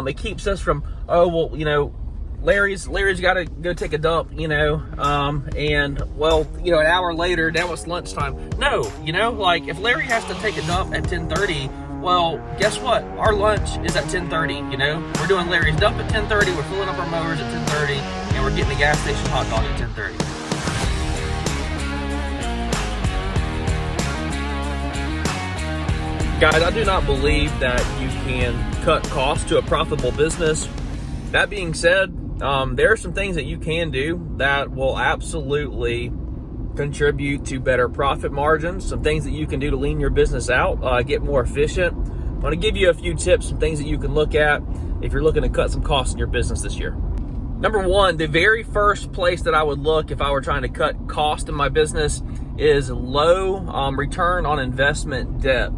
It keeps us from, oh, well, you know, Larry's got to go take a dump, you know, and well, you know, an hour later, now it's lunchtime. No, you know, like if Larry has to take a dump at 10:30, well, guess what? Our lunch is at 10:30, you know? We're doing Larry's dump at 10:30, we're filling up our mowers at 10:30, and we're getting a gas station hot dog at 10:30. Guys, I do not believe that you can cut costs to a profitable business. That being said, there are some things that you can do that will absolutely contribute to better profit margins, some things that you can do to lean your business out, get more efficient. I'm going to give you a few tips, some things that you can look at if you're looking to cut some costs in your business this year. Number one, the very first place that I would look if I were trying to cut cost in my business is low return on investment debt,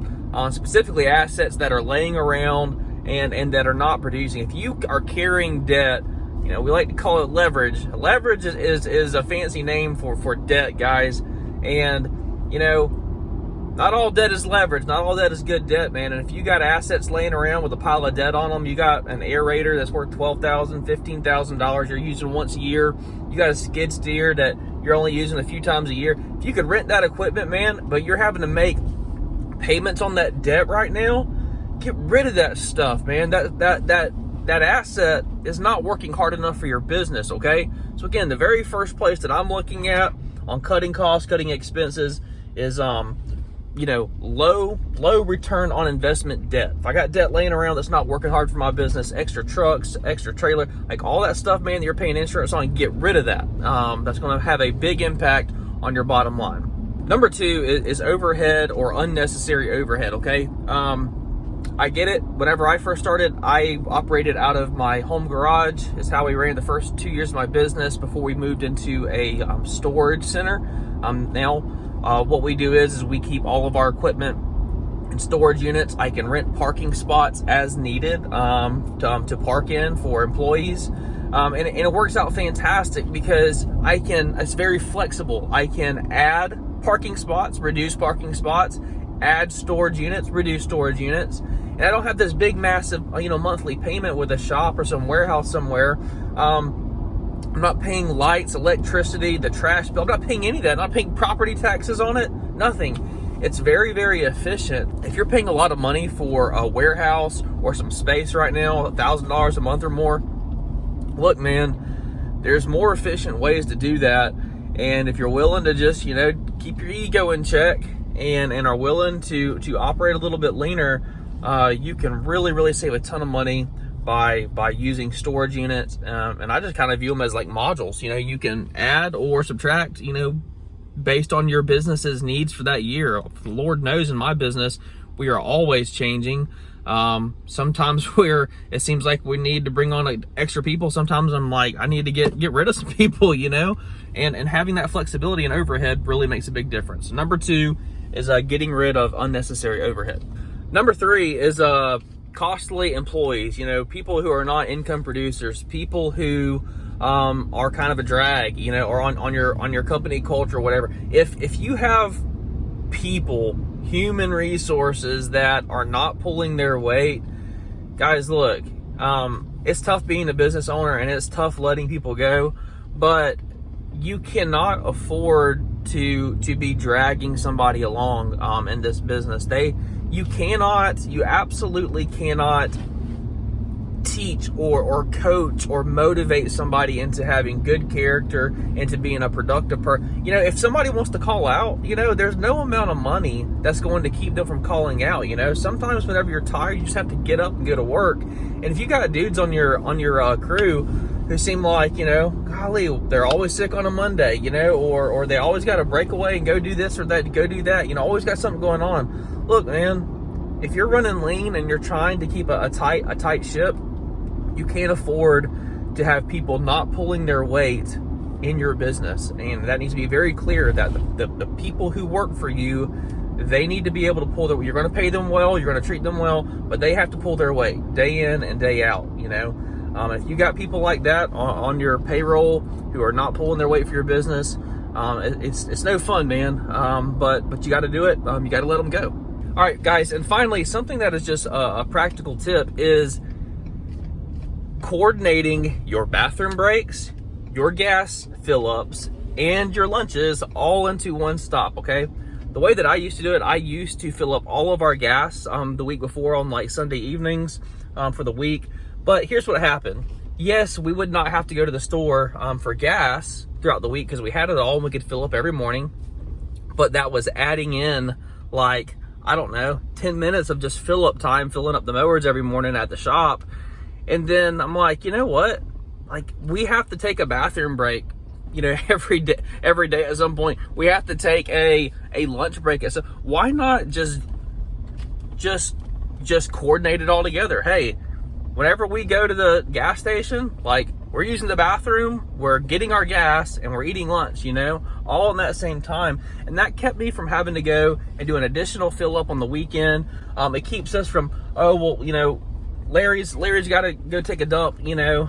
specifically assets that are laying around and that are not producing. If you are carrying debt, you know, we like to call it leverage. Leverage is a fancy name for debt, guys. And, you know, not all debt is leverage. Not all debt is good debt, man. And if you got assets laying around with a pile of debt on them, you got an aerator that's worth $12,000, $15,000 you're using once a year. You got a skid steer that you're only using a few times a year. If you could rent that equipment, man, but you're having to make payments on that debt right now, get rid of that stuff, man. That asset is not working hard enough for your business, okay? So again, the very first place that I'm looking at on cutting costs, cutting expenses is, you know, low return on investment debt. If I got debt laying around that's not working hard for my business, extra trucks, extra trailer, like all that stuff, man, that you're paying insurance on, get rid of that. That's going to have a big impact on your bottom line. Number two is overhead or unnecessary overhead, okay? I get it. Whenever I first started, I operated out of my home garage. It's how we ran the first 2 years of my business before we moved into a storage center. Now, what we do is we keep all of our equipment in storage units. I can rent parking spots as needed to park in for employees. And it works out fantastic because it's very flexible. I can add parking spots, reduce parking spots, add storage units, reduce storage units. And I don't have this big, massive, you know, monthly payment with a shop or some warehouse somewhere. I'm not paying lights, electricity, the trash bill. I'm not paying any of that. I'm not paying property taxes on it. Nothing. It's very, very efficient. If you're paying a lot of money for a warehouse or some space right now, $1,000 a month or more, look, man, there's more efficient ways to do that. And if you're willing to just, you know, keep your ego in check and are willing to operate a little bit leaner, you can really save a ton of money by using storage units. And I just kind of view them as like modules. You know, you can add or subtract, you know, based on your business's needs for that year. Lord knows in my business, we are always changing. Sometimes it seems like we need to bring on extra people. Sometimes I'm like, I need to get rid of some people, you know, and having that flexibility and overhead really makes a big difference. Number two is getting rid of unnecessary overhead. Number three is costly employees, you know, people who are not income producers, people who are kind of a drag, you know, or on your company culture or whatever. If you have people, human resources that are not pulling their weight, guys, look, it's tough being a business owner and it's tough letting people go, but you cannot afford to be dragging somebody along in this business. You absolutely cannot teach or coach or motivate somebody into having good character, into being a productive person. You know, if somebody wants to call out, you know, there's no amount of money that's going to keep them from calling out. You know, sometimes whenever you're tired, you just have to get up and go to work. And if you got dudes on your crew who seem like, you know, golly, they're always sick on a Monday, you know, or they always got to break away and go do this or that, go do that, you know, always got something going on. Look, man, if you're running lean and you're trying to keep a tight ship, you can't afford to have people not pulling their weight in your business. And that needs to be very clear that the people who work for you, they need to be able to pull their weight. You're going to pay them well, you're going to treat them well, but they have to pull their weight day in and day out, you know. If you got people like that on your payroll who are not pulling their weight for your business, it's no fun, man. But you got to do it. You got to let them go. All right, guys. And finally, something that is just a practical tip is coordinating your bathroom breaks, your gas fill ups, and your lunches all into one stop, okay? The way that I used to do it, I used to fill up all of our gas the week before on like Sunday evenings for the week. But here's what happened. Yes, we would not have to go to the store for gas throughout the week because we had it all and we could fill up every morning. But that was adding in like, I don't know, 10 minutes of just fill up time, filling up the mowers every morning at the shop. And then I'm like, you know what? Like, we have to take a bathroom break, you know, every day at some point. We have to take a lunch break. So why not just coordinate it all together? Hey, whenever we go to the gas station, like, we're using the bathroom, we're getting our gas, and we're eating lunch, you know, all in that same time. And that kept me from having to go and do an additional fill up on the weekend. It keeps us from, oh, well, you know, Larry's got to go take a dump, you know,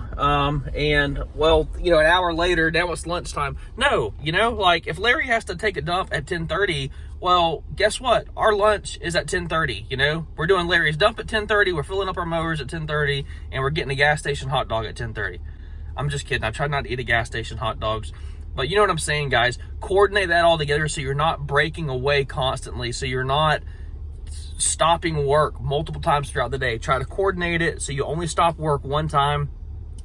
and well, you know, an hour later, now it's lunchtime. No, you know, like if Larry has to take a dump at 10:30, well, guess what? Our lunch is at 10:30, you know, we're doing Larry's dump at 10:30, we're filling up our mowers at 10:30, and we're getting a gas station hot dog at 10:30. I'm just kidding. I try not to eat a gas station hot dogs, but you know what I'm saying, guys? Coordinate that all together so you're not breaking away constantly, so you're not stopping work multiple times throughout the day. Try to coordinate it so you only stop work one time.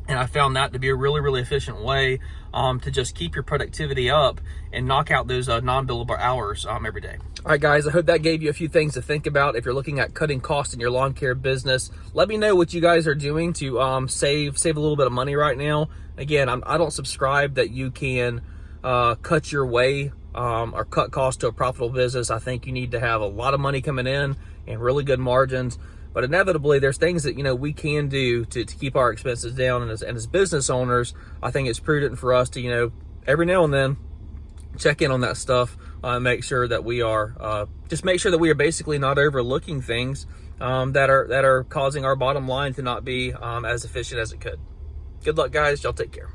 And I found that to be a really, really efficient way to just keep your productivity up and knock out those non-billable hours every day. All right, guys, I hope that gave you a few things to think about if you're looking at cutting costs in your lawn care business. Let me know what you guys are doing to save a little bit of money right now. Again, I don't subscribe that you can cut your way or cut costs to a profitable business. I think you need to have a lot of money coming in and really good margins. But inevitably, there's things that, you know, we can do to keep our expenses down. And as business owners, I think it's prudent for us to, you know, every now and then check in on that stuff, make sure that we are basically not overlooking things that are causing our bottom line to not be as efficient as it could. Good luck, guys. Y'all take care.